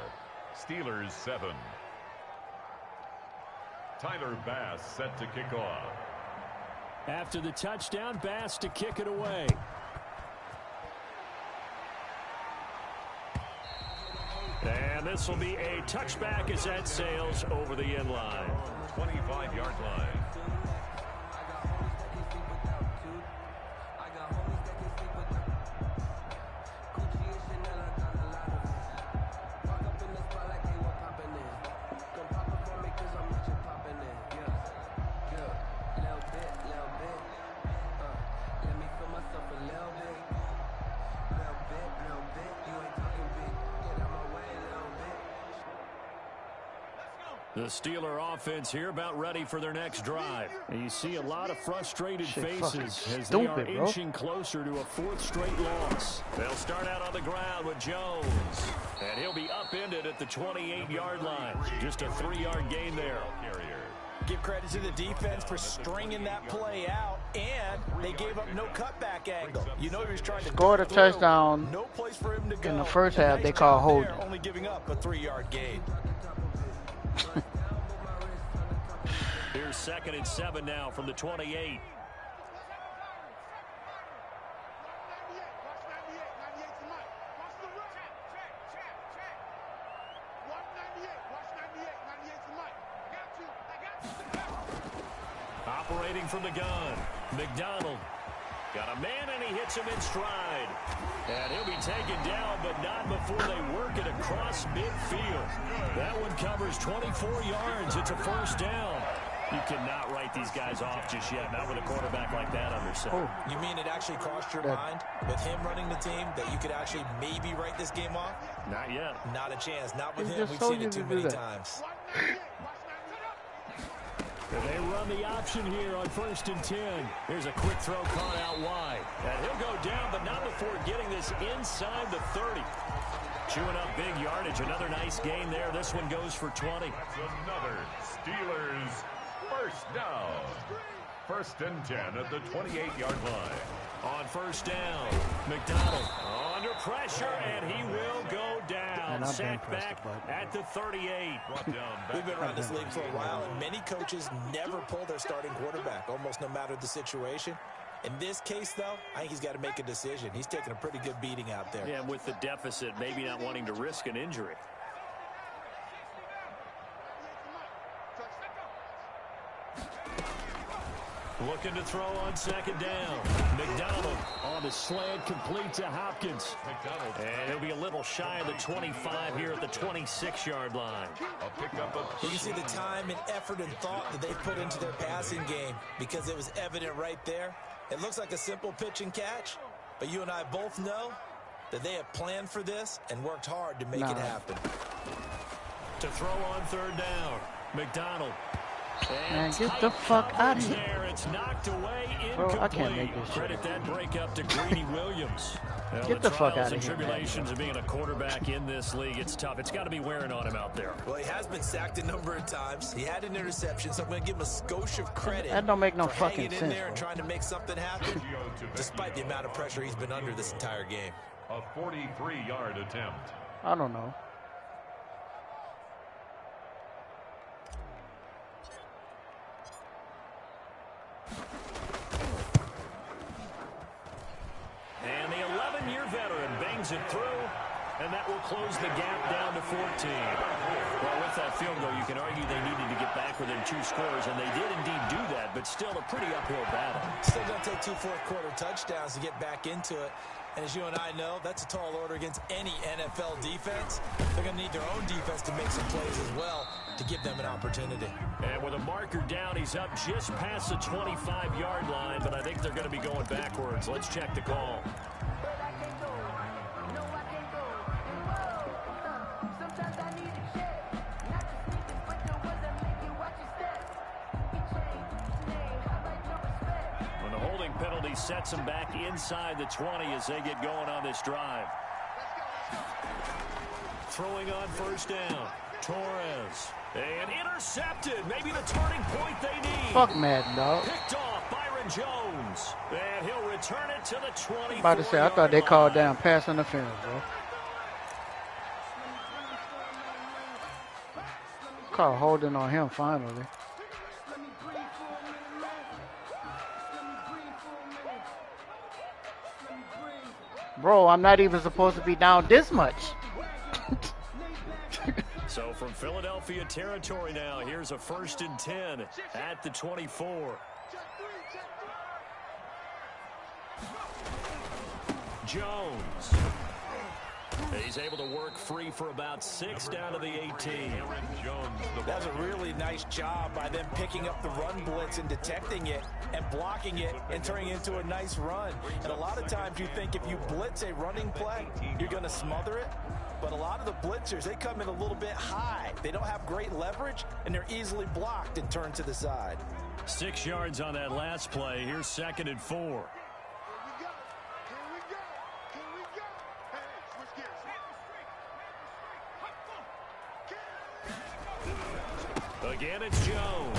Steelers 7. Tyler Bass set to kick off. After the touchdown, Bass to kick it away. And this will be a touchback as that sails over the end line. 25-yard line. The Steeler offense here about ready for their next drive. And you see a lot of frustrated faces as they are inching closer to a 4th straight loss. They'll start out on the ground with Jones. And he'll be upended at the 28-yard line. Just a 3-yard gain there. Give credit to the defense for stringing that play out, and they gave up no cutback angle. You know he was trying to score a touchdown. No place for him to go. In the first half, they call holding. Only giving up a 3-yard gain. Here's 2nd and 7 now from the 28. Operating from the gun, McDonald. Got a man, and he hits him in stride. And he'll be taken down, but not before they work it across midfield. That one covers 24 yards. It's a first down. You cannot write these guys off just yet, not with a quarterback like that under center. You mean it actually crossed your mind with him running the team that you could actually maybe write this game off? Not yet. Not a chance. Not with him. We've seen it too many times. They run the option here on 1st and 10. Here's a quick throw caught out wide. And he'll go down, but not before getting this inside the 30. Chewing up big yardage. Another nice gain there. This one goes for 20. That's another Steelers first down. 1st and 10 at the 28-yard line. On 1st down, McDonald under pressure, and he will go down. Sacked back at the 38. We've been around this league for a while, and many coaches never pull their starting quarterback, almost no matter the situation. In this case, though, I think he's got to make a decision. He's taking a pretty good beating out there. Yeah, with the deficit, maybe not wanting to risk an injury. Looking to throw on 2nd down. McDonald on the slant, complete to Hopkins. And he'll be a little shy of the 25 here at the 26-yard line. You can see the time and effort and thought that they put into their passing game because it was evident right there. It looks like a simple pitch and catch, but you and I both know that they have planned for this and worked hard to make it happen. To throw on 3rd down, McDonald. Man, get the fuck out of here. It's knocked away, bro, I can't make this Credit that break up to Greedy Williams. Get the fuck out of here. Tribulations of being a quarterback in this league, it's tough. It's got to be wearing on him out there. Well, he has been sacked a number of times. He had an interception, so I'm going to give him a skosh of credit. That don't make no for fucking hanging sense. in there and trying to make something happen, despite the amount of pressure he's been under this entire game. A 43-yard attempt. I don't know. And the 11-year veteran bangs it through, and that will close the gap down to 14. Well, with that field goal, you can argue they needed to get back within 2 scores, and they did indeed do that, but still a pretty uphill battle. Still going to take 2 fourth-quarter touchdowns to get back into it. And as you and I know, that's a tall order against any NFL defense. They're going to need their own defense to make some plays as well to give them an opportunity. And with a marker down, he's up just past the 25-yard line, but I think they're going to be going backwards. Let's check the call. Penalty sets them back inside the 20 as they get going on this drive. Throwing on 1st down, Torres. And intercepted. Maybe the turning point they need. Fuck Madden, dog. Picked off Byron Jones. And he'll return it to the 20. About to say, I thought they called down pass interference, bro. Call holding on him finally. Bro, I'm not even supposed to be down this much. So from Philadelphia territory now, here's a 1st and 10 at the 24. Jones. He's able to work free for about 6 down to the 18. That's a really nice job by them picking up the run blitz and detecting it and blocking it and turning it into a nice run. And a lot of times you think if you blitz a running play, you're going to smother it. But a lot of the blitzers, they come in a little bit high. They don't have great leverage, and they're easily blocked and turned to the side. 6 yards on that last play. Here's 2nd and 4. Again, it's Jones.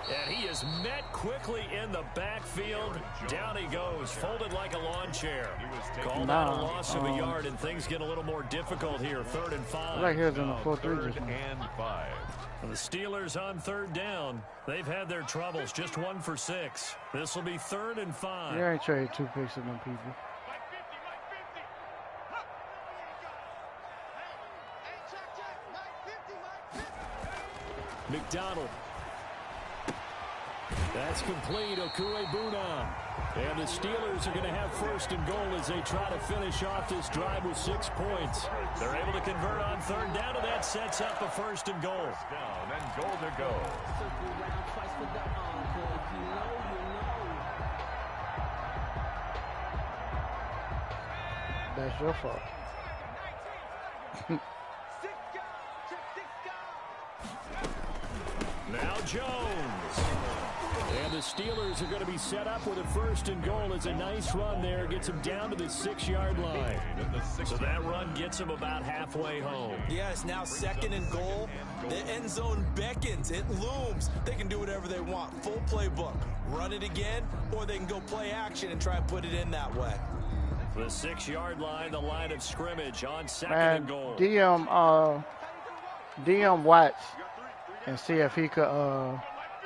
And he is met quickly in the backfield. Down he goes, folded like a lawn chair. Called out a loss of a yard, and things get a little more difficult here. 3rd and 5. Right here's in the 4-3 and 5. The Steelers on 3rd down. They've had their troubles, just 1 for 6. This will be 3rd and 5. Yeah, I ain't traded 2 picks of them people. McDonald. That's complete. Gr8One256. And the Steelers are going to have 1st and goal as they try to finish off this drive with 6 points. They're able to convert on 3rd down, and that sets up a 1st and goal. Down and goal to go. That's your fault. Now Jones. And the Steelers are going to be set up with a 1st and goal. It's a nice run there. Gets them down to the 6-yard line. So that run gets them about halfway home. Yeah, it's now 2nd and goal. The end zone beckons. It looms. They can do whatever they want. Full playbook. Run it again, or they can go play action and try and put it in that way. The 6-yard line, the line of scrimmage on 2nd and goal. DM Watts and see if he could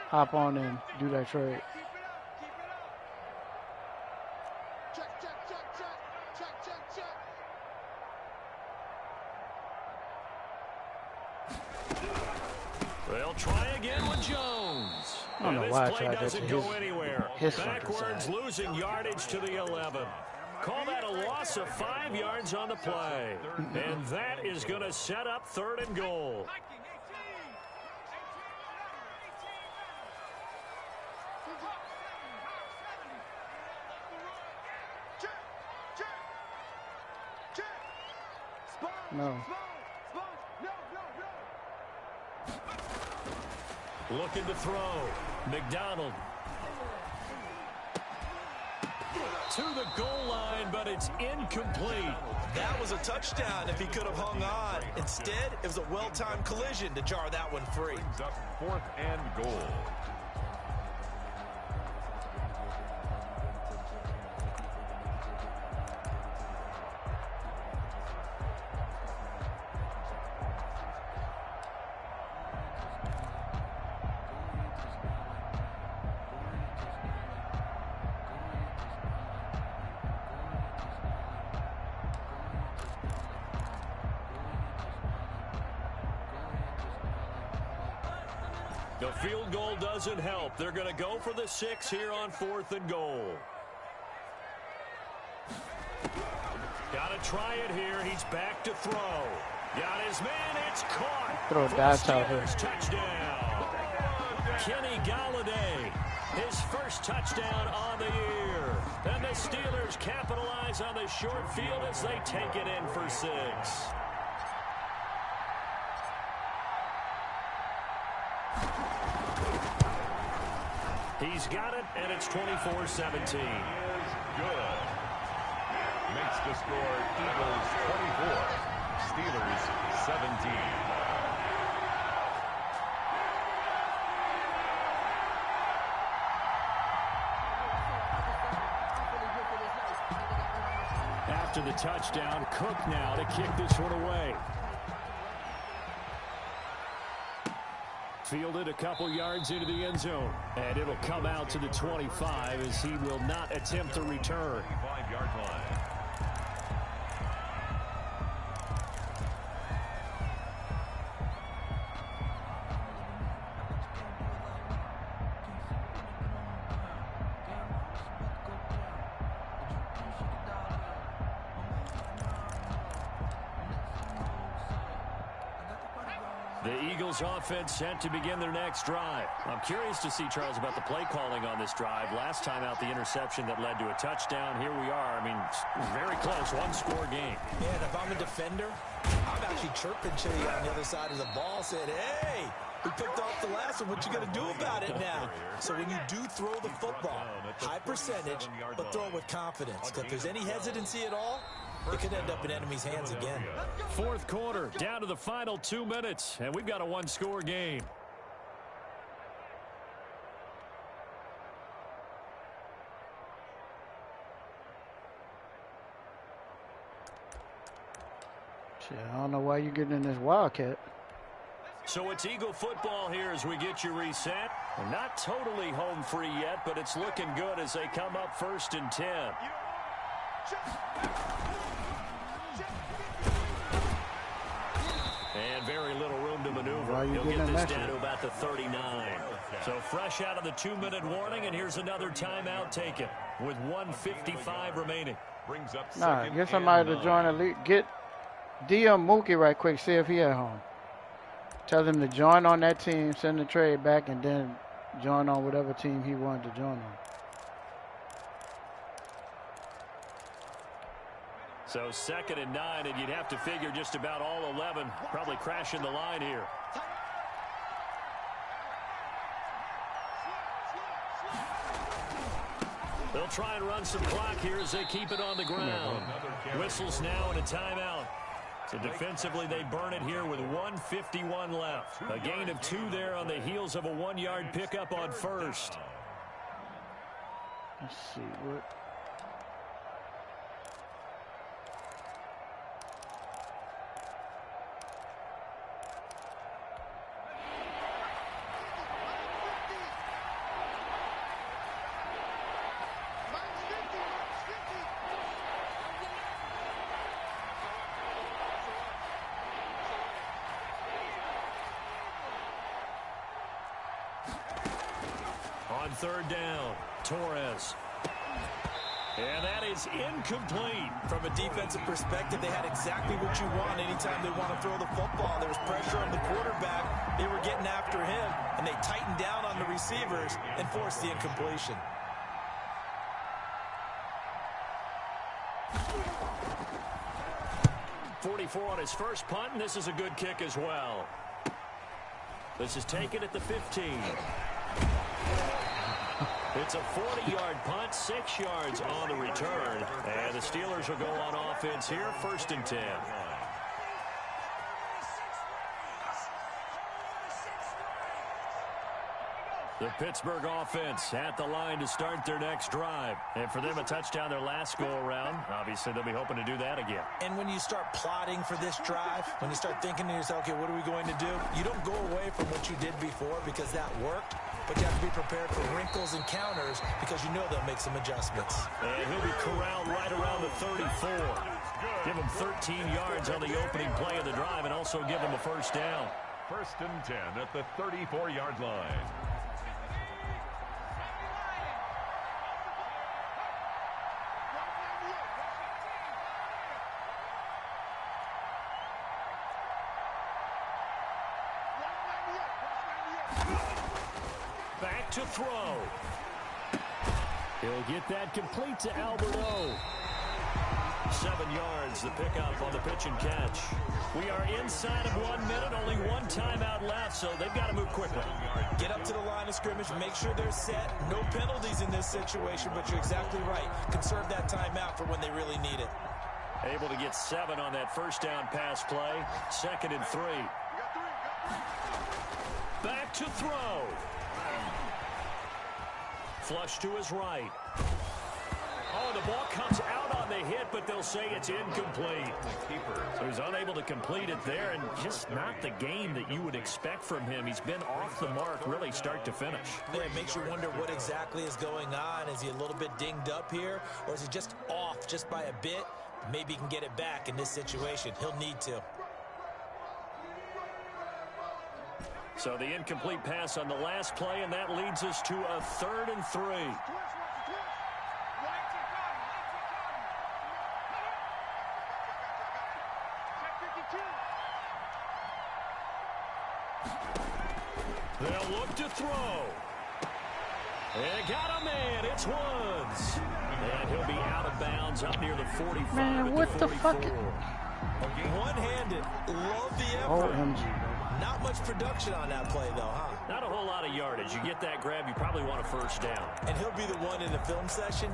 hop on and do that trade. They'll try again with Jones. I don't know why I tried that to his Backwards, losing yardage to the 11. Call that a loss of 5 yards on the play. And that is going to set up 3rd and goal. No. Looking to throw. McDonald. To the goal line, but it's incomplete. That was a touchdown if he could have hung on. Instead, it was a well-timed collision to jar that one free. Brings up 4th and goal. The field goal doesn't help. They're going to go for the 6 here on 4th and goal. Got to try it here. He's back to throw. Got his man. It's caught. Throw that out here. Touchdown. Kenny Galladay, his first touchdown on the year. And the Steelers capitalize on the short field as they take it in for 6. He's got it, and it's 24-17. Is good. Makes the score Eagles 24, Steelers 17. After the touchdown, Cook now to kick this one away. Fielded a couple yards into the end zone. And it'll come out to the 25 as he will not attempt to return. 25-yard line. The Eagles offense set to begin their next drive. I'm curious to see, Charles, about the play calling on this drive. Last time out, the interception that led to a touchdown. Here we are. I mean, very close, one-score game. Yeah, and if I'm a defender, I'm actually chirping Chili on the other side of the ball, saying, hey, we picked off the last one. What you going to do about it now? So when you do throw the football, high percentage, but throw it with confidence. If there's any hesitancy at all, it could end up in enemy's hands again. 4th quarter, down to the final 2 minutes, and we've got a one-score game. Shit, I don't know why you're getting in this Wildcat. So it's Eagle football here as we get you reset. We're not totally home free yet, but it's looking good as they come up 1st and 10. And very little room to maneuver. He'll get this down to about the 39. So fresh out of the 2-minute warning, and here's another timeout taken with 1:55 remaining. Brings up Nah, get somebody to join the league. Get DM Mookie right quick, see if he at home. Tell him to join on that team, send the trade back, and then join on whatever team he wanted to join on. So 2nd and 9, and you'd have to figure just about all 11 probably crashing the line here. They'll try and run some clock here as they keep it on the ground. Whistles now and a timeout. So defensively, they burn it here with 1:51 left. A gain of 2 there on the heels of a 1-yard pickup on first. Let's see what. On third down, Torres. And that is incomplete. From a defensive perspective, they had exactly what you want anytime they want to throw the football. There was pressure on the quarterback. They were getting after him, and they tightened down on the receivers and forced the incompletion. .44 on his first punt, and this is a good kick as well. This is taken at the 15. It's a 40-yard punt, 6 yards on the return. And the Steelers will go on offense here, 1st and 10. The Pittsburgh offense at the line to start their next drive. And for them, a touchdown their last go-around. Obviously, they'll be hoping to do that again. And when you start plotting for this drive, when you start thinking to yourself, okay, what are we going to do? You don't go away from what you did before because that worked. But you have to be prepared for wrinkles and counters because you know they'll make some adjustments. And he'll be corralled right around the 34. Give him 13 yards on the opening play of the drive and also give him a first down. 1st and 10 at the 34-yard line. Back to throw. He'll get that complete to Alberto. 7 yards, the pickup on the pitch and catch. We are inside of 1 minute, only 1 timeout left, so they've got to move quickly. Get up to the line of scrimmage, make sure they're set. No penalties in this situation, but you're exactly right. Conserve that timeout for when they really need it. Able to get 7 on that first down pass play. 2nd and 3. Back to throw. Flush to his right. Oh, the ball comes out on the hit, but they'll say it's incomplete. So he's unable to complete it there, and just not the game that you would expect from him. He's been off the mark, really start to finish. Yeah, it makes you wonder what exactly is going on. Is he a little bit dinged up here, or is he just off just by a bit? Maybe he can get it back in this situation. He'll need to. So the incomplete pass on the last play, and that leads us to a 3rd and 3. They'll look to throw. And got a man. It's Woods. And he'll be out of bounds up near the 45. Man, what the fuck? One-handed. Love the effort. OMG. Not much production on that play, though, huh? Not a whole lot of yardage. You get that grab, you probably want a first down. And he'll be the one in the film session.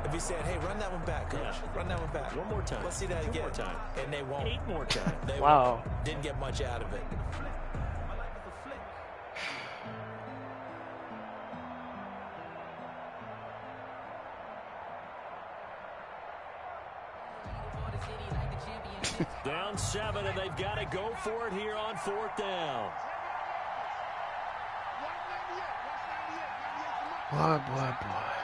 If he said, hey, run that one back, coach. Yeah. Run that one back. One more time. Let's see that again. 2 more time. And they won't. 8 more times. They Wow. won't. Didn't get much out of it. Down 7, and they've got to go for it here on 4th down. Boy, boy, boy.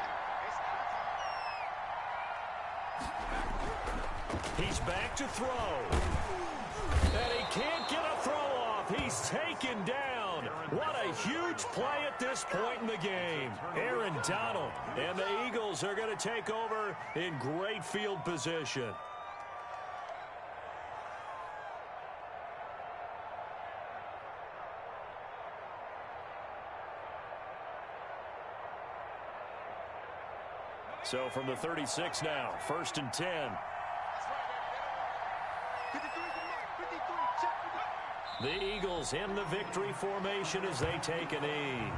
He's back to throw. And he can't get a throw off. He's taken down. What a huge play at this point in the game. Aaron Donald and the Eagles are going to take over in great field position. So from the 36 now, 1st and 10. The Eagles in the victory formation as they take a knee.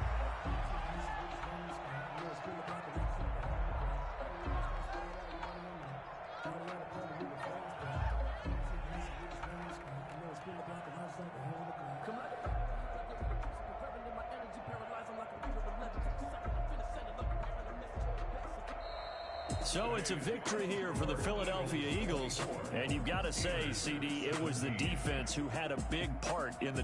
So it's a victory here for the Philadelphia Eagles. And you've got to say, CD, it was the defense who had a big part in the